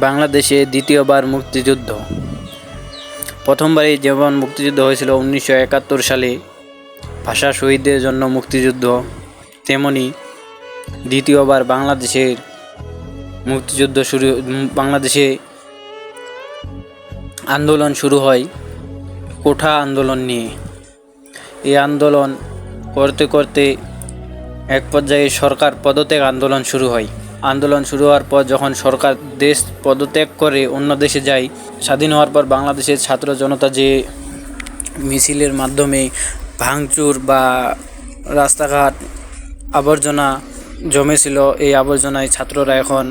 বাংলাদেশে দ্বিতীয়বার মুক্তিযুদ্ধ। প্রথমবারই যেমন মুক্তিযুদ্ধ হয়েছিল 1971 সালে ভাষা শহীদদের জন্য মুক্তিযুদ্ধ, তেমনি দ্বিতীয়বার বাংলাদেশের মুক্তিযুদ্ধ বাংলাদেশে আন্দোলন শুরু হয় কোঠা আন্দোলন নিয়ে। এই আন্দোলন করতে করতে এক পর্যায়ে সরকার পদত্যাগ আন্দোলন শুরু হয়। আন্দোলন শুরু হওয়ার পর যখন সরকার দেশ পদত্যাগ করে অন্য দেশে যায়, স্বাধীন হওয়ার পর বাংলাদেশের ছাত্র জনতা যে মিছিলের মাধ্যমে ভাঙচুর বা রাস্তাঘাট আবর্জনা জমেছিল, এই আবর্জনায় ছাত্ররা এখন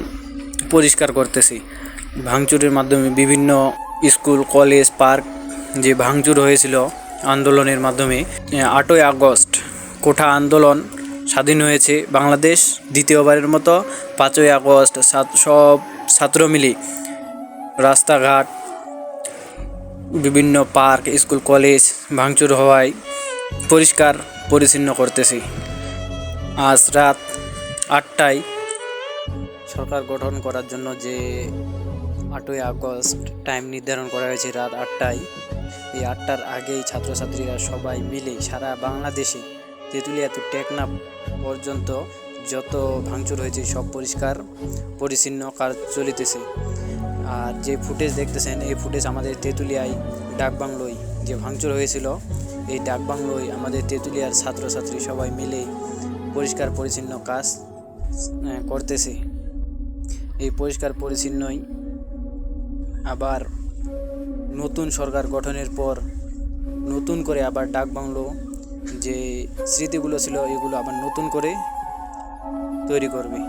পরিষ্কার করতেছে। ভাঙচুরের মাধ্যমে বিভিন্ন স্কুল, কলেজ, পার্ক যে ভাঙচুর হয়েছিল আন্দোলনের মাধ্যমে, 8ই আগস্ট কোঠা আন্দোলন স্বাধীন হয়েছে বাংলাদেশ দ্বিতীয়বারের মতো। 5ই আগস্ট সব ছাত্র মিলে রাস্তাঘাট, বিভিন্ন পার্ক, স্কুল, কলেজ ভাঙচুর হওয়ায় পরিষ্কার পরিচ্ছন্ন করতেছি। আজ রাত 8টায় সরকার গঠন করার জন্য যে 8ই আগস্ট টাইম নির্ধারণ করা হয়েছে রাত 8টায়, এই 8টার আগেই ছাত্রছাত্রীরা সবাই মিলে সারা বাংলাদেশে তেঁতুলিয়া তো টেকনাফ পর্যন্ত যত ভাঙচুর হয়েছে সব পরিষ্কার পরিচ্ছন্ন কাজ চলিতেছে। আর যে ফুটেজ দেখতেছেন, এই ফুটেজ আমাদের তেঁতুলিয়ায় ডাকবাংলোয় যে ভাঙচুর হয়েছিল, এই ডাকবাংলোয় আমাদের তেঁতুলিয়ার ছাত্রছাত্রী সবাই মিলে পরিষ্কার পরিচ্ছন্ন কাজ করতেছে। এই পরিষ্কার পরিচ্ছন্নই আবার নতুন সরকার গঠনের পর নতুন করে আবার ডাকবাংলো যে স্মৃতিগুলো ছিল এগুলো আবার নতুন করে তৈরি করবে।